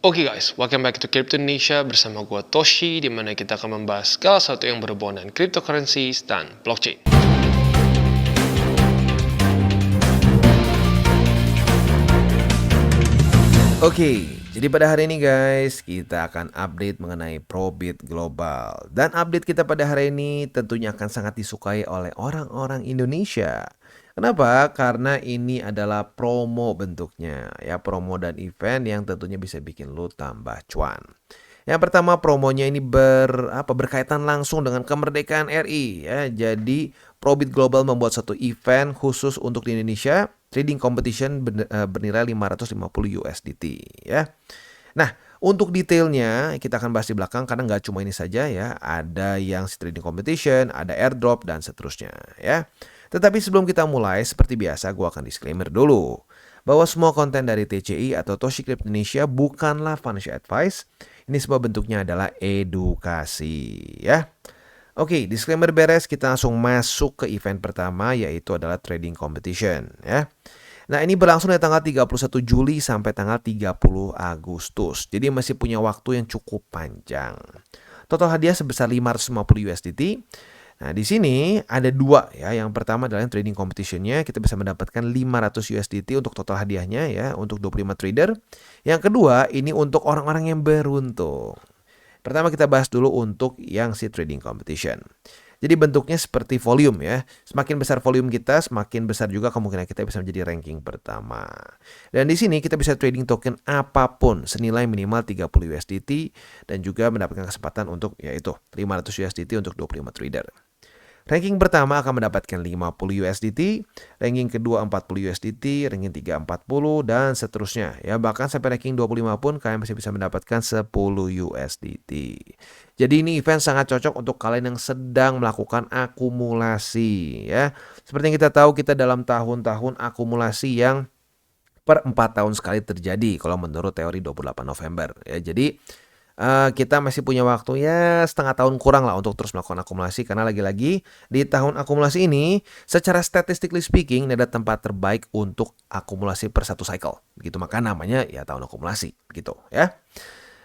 Oke guys, welcome back to Crypto Indonesia bersama gua Toshi, di mana kita akan membahas segala sesuatu yang berhubungan dengan cryptocurrencies dan blockchain. Oke, jadi pada hari ini guys, kita akan update mengenai Probit Global. Dan update kita pada hari ini tentunya akan sangat disukai oleh orang-orang Indonesia. Kenapa? Karena ini adalah promo bentuknya, ya promo dan event yang tentunya bisa bikin lu tambah cuan. Yang pertama promonya ini berkaitan langsung dengan kemerdekaan RI ya. Jadi Probit Global membuat satu event khusus untuk di Indonesia, trading competition bernilai 550 USDT ya. Nah, untuk detailnya kita akan bahas di belakang karena nggak cuma ini saja ya. Ada yang trading competition, ada airdrop dan seterusnya ya. Tetapi sebelum kita mulai, seperti biasa gua akan disclaimer dulu bahwa semua konten dari TCI atau Toshi Crypto Indonesia bukanlah financial advice. Ini semua bentuknya adalah edukasi ya. Oke, disclaimer beres, kita langsung masuk ke event pertama yaitu adalah trading competition ya. Nah, ini berlangsung dari tanggal 31 Juli sampai tanggal 30 Agustus. Jadi masih punya waktu yang cukup panjang. Total hadiah sebesar 550 USDT. Nah, di sini ada dua ya. Yang pertama adalah trading competition-nya, kita bisa mendapatkan 500 USDT untuk total hadiahnya ya, untuk 25 trader. Yang kedua, ini untuk orang-orang yang beruntung. Pertama kita bahas dulu untuk yang si trading competition. Jadi bentuknya seperti volume ya. Semakin besar volume kita, semakin besar juga kemungkinan kita bisa menjadi ranking pertama. Dan di sini kita bisa trading token apapun senilai minimal 30 USDT dan juga mendapatkan kesempatan untuk yaitu 500 USDT untuk 25 trader. Ranking pertama akan mendapatkan 50 USDT, ranking kedua 40 USDT, ranking 3 40 dan seterusnya. Ya, bahkan sampai ranking 25 pun kalian masih bisa mendapatkan 10 USDT. Jadi ini event sangat cocok untuk kalian yang sedang melakukan akumulasi ya. Seperti yang kita tahu, kita dalam tahun-tahun akumulasi yang per 4 tahun sekali terjadi kalau menurut teori 28 November ya. Jadi kita masih punya waktu ya setengah tahun kurang lah untuk terus melakukan akumulasi, karena lagi-lagi di tahun akumulasi ini secara statistically speaking ini ada tempat terbaik untuk akumulasi per satu cycle gitu, maka namanya ya tahun akumulasi gitu ya.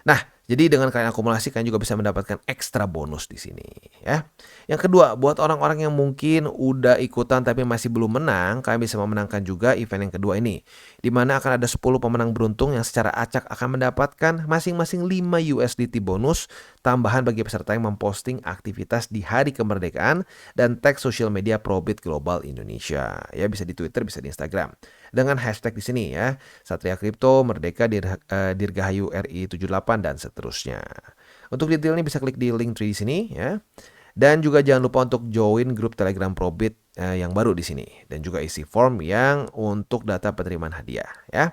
Nah, jadi dengan kalian akumulasi kalian juga bisa mendapatkan ekstra bonus di sini ya. Yang kedua, buat orang-orang yang mungkin udah ikutan tapi masih belum menang, kalian bisa memenangkan juga event yang kedua ini, di mana akan ada 10 pemenang beruntung yang secara acak akan mendapatkan masing-masing 5 USDT bonus tambahan bagi peserta yang memposting aktivitas di hari kemerdekaan dan tag sosial media Probit Global Indonesia. Ya, bisa di Twitter, bisa di Instagram. Dengan hashtag di sini ya, Satria Crypto, Merdeka, Dirgahayu RI 78 dan seterusnya. Untuk detailnya bisa klik di link tree di sini ya. Dan juga jangan lupa untuk join grup Telegram Probit yang baru di sini dan juga isi form yang untuk data penerimaan hadiah ya.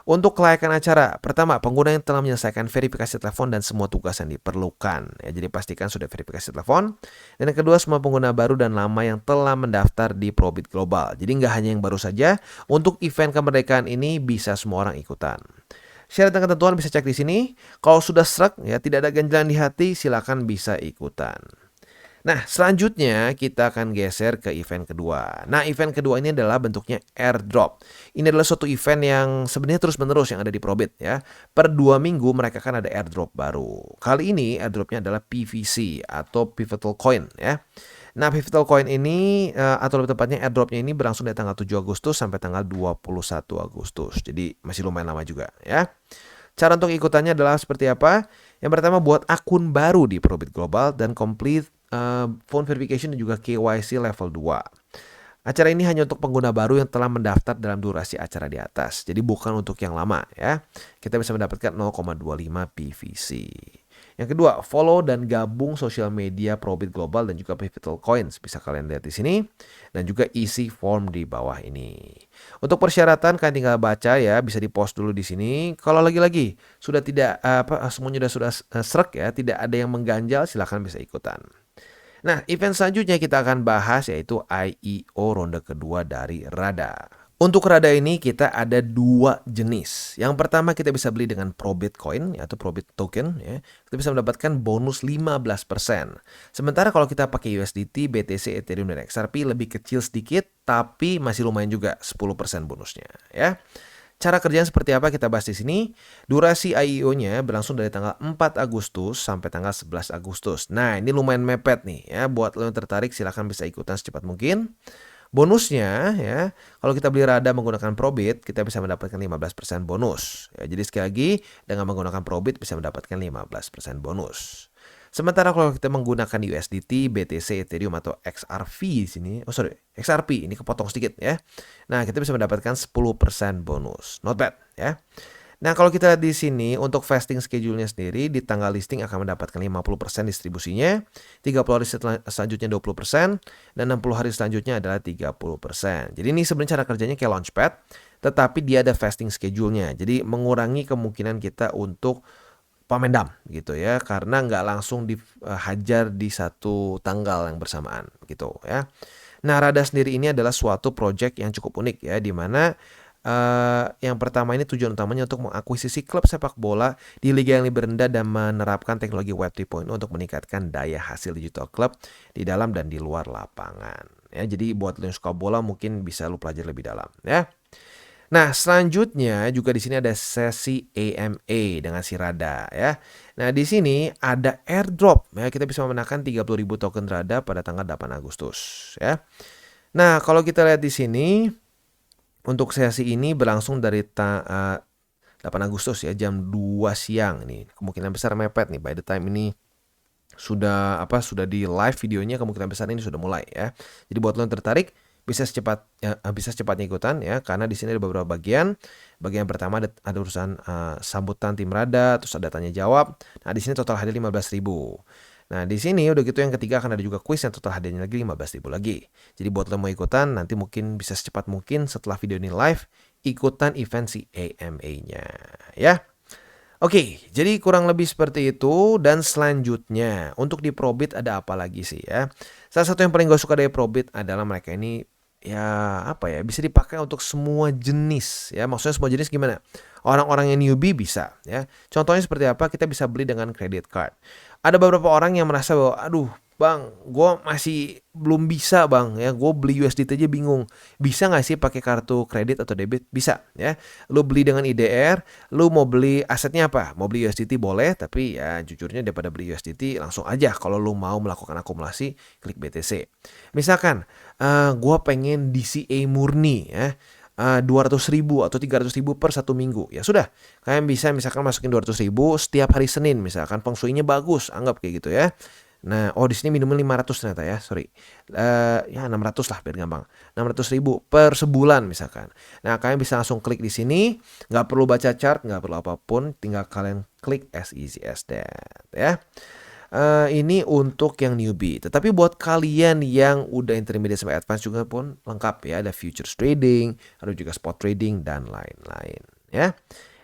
Untuk kelayakan acara, pertama pengguna yang telah menyelesaikan verifikasi telepon dan semua tugas yang diperlukan. Ya, jadi pastikan sudah verifikasi telepon. Dan yang kedua, semua pengguna baru dan lama yang telah mendaftar di Probit Global. Jadi nggak hanya yang baru saja, untuk event kemerdekaan ini bisa semua orang ikutan. Syarat dan ketentuan bisa cek di sini. Kalau sudah srek, ya tidak ada ganjalan di hati, silakan bisa ikutan. Nah, selanjutnya kita akan geser ke event kedua. Nah, event kedua ini adalah bentuknya airdrop. Ini adalah suatu event yang sebenarnya terus-menerus yang ada di Probit ya. Per 2 minggu mereka akan ada airdrop baru. Kali ini airdropnya adalah PVC atau Pivotal Coin ya. Nah, Pivotal Coin ini atau lebih tepatnya airdropnya ini berlangsung dari tanggal 7 Agustus sampai tanggal 21 Agustus. Jadi masih lumayan lama juga ya. Cara untuk ikutannya adalah seperti apa? Yang pertama, buat akun baru di Probit Global dan complete phone verification dan juga KYC level 2. Acara ini hanya untuk pengguna baru yang telah mendaftar dalam durasi acara di atas. Jadi bukan untuk yang lama ya. Kita bisa mendapatkan 0,25 PVC. Yang kedua, follow dan gabung sosial media Probit Global dan juga Pivotal Coins. Bisa kalian lihat di sini dan juga isi form di bawah ini. Untuk persyaratan kalian tinggal baca ya, bisa di-post dulu di sini. Kalau lagi-lagi sudah tidak semuanya sudah srek ya, tidak ada yang mengganjal, silakan bisa ikutan. Nah, event selanjutnya kita akan bahas yaitu IEO ronde kedua dari RADA. Untuk RADA ini kita ada dua jenis. Yang pertama kita bisa beli dengan Probit Coin atau Probit Token ya. Kita bisa mendapatkan bonus 15%. Sementara kalau kita pakai USDT, BTC, Ethereum dan XRP lebih kecil sedikit tapi masih lumayan juga 10% bonusnya ya. Cara kerjanya seperti apa kita bahas di sini. Durasi IEO-nya berlangsung dari tanggal 4 Agustus sampai tanggal 11 Agustus. Nah, ini lumayan mepet nih ya. Buat lo yang tertarik silahkan bisa ikutan secepat mungkin. Bonusnya ya, kalau kita beli Rada menggunakan Probit, kita bisa mendapatkan 15% bonus. Ya, jadi sekali lagi, dengan menggunakan Probit bisa mendapatkan 15% bonus. Sementara kalau kita menggunakan USDT, BTC, Ethereum atau XRP di sini, XRP ini kepotong sedikit ya. Nah, kita bisa mendapatkan 10% bonus. Not bad ya. Nah, kalau kita lihat di sini untuk vesting schedule-nya sendiri di tanggal listing akan mendapatkan 50% distribusinya, 30 hari selanjutnya 20%, dan 60 hari selanjutnya adalah 30%. Jadi ini sebenarnya cara kerjanya kayak Launchpad, tetapi dia ada vesting schedule-nya. Jadi mengurangi kemungkinan kita untuk pamendam gitu ya, karena nggak langsung dihajar di satu tanggal yang bersamaan gitu ya. Nah, Rada sendiri ini adalah suatu project yang cukup unik ya, di mana yang pertama ini tujuan utamanya untuk mengakuisisi klub sepak bola di liga yang lebih rendah dan menerapkan teknologi Web 3.0 untuk meningkatkan daya hasil digital klub di dalam dan di luar lapangan. Ya, jadi buat lo yang suka bola mungkin bisa lo pelajari lebih dalam ya. Nah, selanjutnya juga di sini ada sesi AMA dengan si Rada ya. Nah, di sini ada airdrop ya. Kita bisa memenangkan 30.000 token Rada pada tanggal 8 Agustus ya. Nah, kalau kita lihat di sini untuk sesi ini berlangsung dari 8 Agustus ya, jam 2 siang nih. Kemungkinan besar mepet nih by the time ini sudah di live videonya, kemungkinan besar ini sudah mulai ya. Jadi buat lo yang tertarik bisa secepatnya ikutan ya, karena di sini ada beberapa bagian. Bagian pertama ada urusan sambutan tim Rada, terus ada tanya jawab. Nah, di sini total hadiah 15.000. Nah, di sini udah gitu yang ketiga akan ada juga kuis yang total hadiahnya lagi 15.000 lagi. Jadi buat lo mau ikutan nanti mungkin bisa secepat mungkin setelah video ini live ikutan event si AMA-nya ya. Oke, jadi kurang lebih seperti itu. Dan selanjutnya untuk di Probit ada apa lagi sih ya. Salah satu yang paling gue suka dari Probit adalah mereka ini ya bisa dipakai untuk semua jenis ya. Maksudnya semua jenis gimana? Orang-orang yang newbie bisa ya. Contohnya seperti apa? Kita bisa beli dengan credit card. Ada beberapa orang yang merasa bahwa aduh bang, gue masih belum bisa bang ya, gue beli USDT aja bingung. Bisa nggak sih pakai kartu kredit atau debit? Bisa ya. Lu beli dengan IDR, lu mau beli asetnya apa? Mau beli USDT boleh, tapi ya jujurnya daripada beli USDT langsung aja kalau lu mau melakukan akumulasi klik BTC. Misalkan gue pengen DCA murni ya. 200.000 atau 300.000 per satu minggu. Ya sudah, kalian bisa misalkan masukin 200.000 setiap hari Senin, misalkan feng shui-nya bagus, anggap kayak gitu ya. Nah, di sini minimum 500 ternyata ya, sorry. Ya 600 lah biar gampang. 600.000 per sebulan misalkan. Nah, kalian bisa langsung klik di sini, nggak perlu baca chart, nggak perlu apapun, tinggal kalian klik as easy as that ya. Ini untuk yang newbie. Tetapi buat kalian yang udah intermediate sampai advance juga pun lengkap ya. Ada futures trading, ada juga spot trading dan lain-lain ya.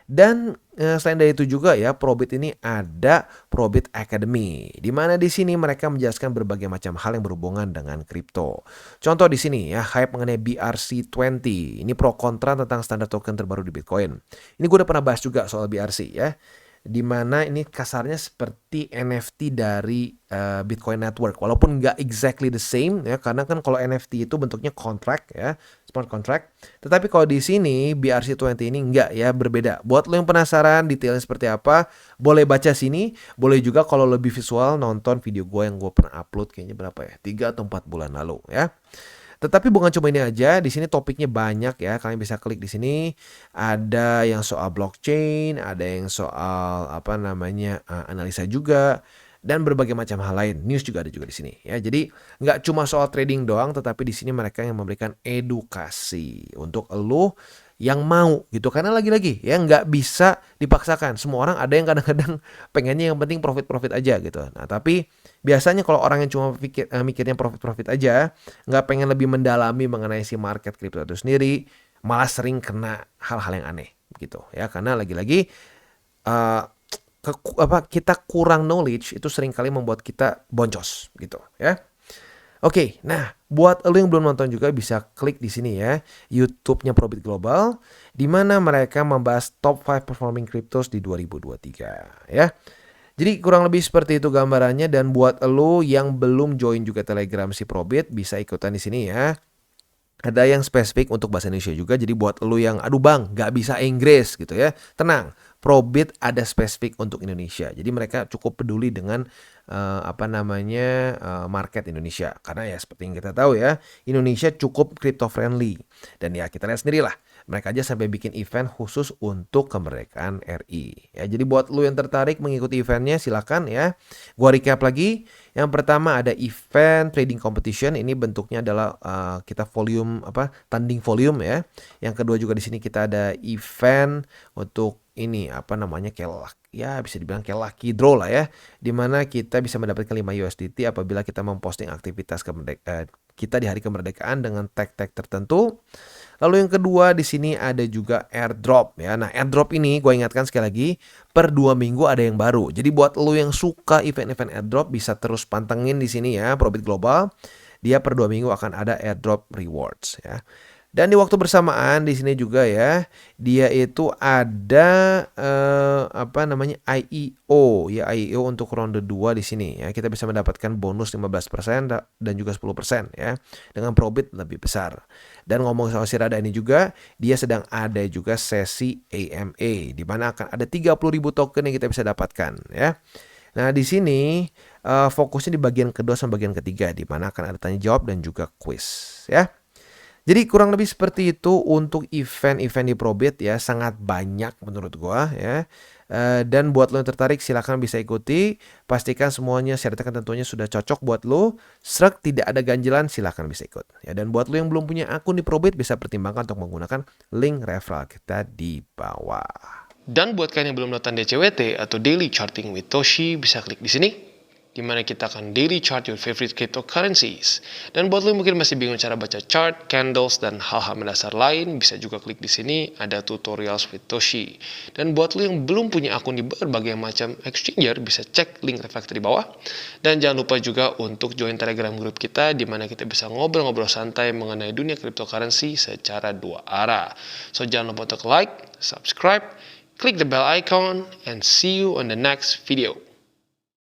Dan selain dari itu juga ya, Probit ini ada Probit Academy, di mana di sini mereka menjelaskan berbagai macam hal yang berhubungan dengan kripto. Contoh di sini ya, hype mengenai BRC20. Ini pro kontra tentang standar token terbaru di Bitcoin. Ini gue udah pernah bahas juga soal BRC ya. Di mana ini kasarnya seperti NFT dari Bitcoin Network, walaupun nggak exactly the same ya, karena kan kalau NFT itu bentuknya contract ya, smart contract. Tetapi kalau di sini BRC20 ini nggak ya, berbeda. Buat lo yang penasaran detailnya seperti apa, boleh baca sini, boleh juga kalau lebih visual nonton video gue yang gue pernah upload kayaknya berapa ya, 3 atau 4 bulan lalu ya. Tetapi bukan cuma ini aja, di sini topiknya banyak ya. Kalian bisa klik di sini. Ada yang soal blockchain, ada yang soal analisa juga, dan berbagai macam hal lain. News juga ada juga di sini ya. Jadi nggak cuma soal trading doang, tetapi di sini mereka yang memberikan edukasi untuk lo yang mau gitu. Karena lagi-lagi ya nggak bisa dipaksakan. Semua orang ada yang kadang-kadang pengennya yang penting profit-profit aja gitu. Nah, tapi biasanya kalau orang yang cuma mikirnya profit-profit aja, nggak pengen lebih mendalami mengenai si market crypto itu sendiri, malah sering kena hal-hal yang aneh gitu ya. Karena lagi-lagi kita kurang knowledge itu sering kali membuat kita boncos gitu ya. Oke, nah buat lo yang belum nonton juga bisa klik di sini ya, YouTube-nya Probit Global, di mana mereka membahas top 5 performing cryptos di 2023 ya. Jadi kurang lebih seperti itu gambarannya. Dan buat lo yang belum join juga Telegram si Probit, bisa ikutan di sini ya. Ada yang spesifik untuk bahasa Indonesia juga, jadi buat lu yang, "Aduh Bang, nggak bisa Inggris," gitu ya, tenang, Probit ada spesifik untuk Indonesia. Jadi mereka cukup peduli dengan, market Indonesia. Karena ya seperti yang kita tahu ya, Indonesia cukup crypto friendly. Dan ya kita lihat sendirilah, mereka aja sampai bikin event khusus untuk kemerdekaan RI. Ya, jadi buat lu yang tertarik mengikuti eventnya silakan ya. Gua recap lagi. Yang pertama ada event trading competition. Ini bentuknya adalah kita tanding volume ya. Yang kedua juga di sini kita ada event untuk ini kayak bisa dibilang kayak lucky draw lah ya. Dimana kita bisa mendapatkan 5 USDT apabila kita memposting aktivitas kita di hari kemerdekaan dengan tag-tag tertentu. Lalu yang kedua di sini ada juga airdrop ya. Nah, airdrop ini gue ingatkan sekali lagi, per 2 minggu ada yang baru. Jadi buat lo yang suka event-event airdrop bisa terus pantengin di sini ya, Probit Global. Dia per 2 minggu akan ada airdrop rewards ya. Dan di waktu bersamaan di sini juga ya, dia itu ada IEO ya, IEO untuk ronde 2 di sini ya. Kita bisa mendapatkan bonus 15% dan juga 10% ya. Dengan Probit lebih besar. Dan ngomong sama si Rada ini juga, dia sedang ada juga sesi AMA di mana akan ada 30.000 token yang kita bisa dapatkan ya. Nah, di sini fokusnya di bagian kedua sama bagian ketiga di mana akan ada tanya jawab dan juga quiz ya. Jadi kurang lebih seperti itu untuk event-event di Probit ya, sangat banyak menurut gua ya. Dan buat lo yang tertarik silahkan bisa ikuti. Pastikan semuanya syaratnya kan tentunya sudah cocok buat lo. Srek tidak ada ganjilan silahkan bisa ikut. Ya, dan buat lo yang belum punya akun di Probit bisa pertimbangkan untuk menggunakan link referral kita di bawah. Dan buat kalian yang belum nonton DCWT atau Daily Charting with Toshi, bisa klik di sini, di mana kita akan daily chart your favorite cryptocurrencies. Dan buat lo yang mungkin masih bingung cara baca chart, candles, dan hal-hal mendasar lain, bisa juga klik di sini, ada tutorials with Toshi. Dan buat lo yang belum punya akun di berbagai macam exchanger, bisa cek link reflektor di bawah. Dan jangan lupa juga untuk join Telegram group kita, di mana kita bisa ngobrol-ngobrol santai mengenai dunia cryptocurrency secara 2 arah. So jangan lupa untuk like, subscribe, click the bell icon, and see you on the next video.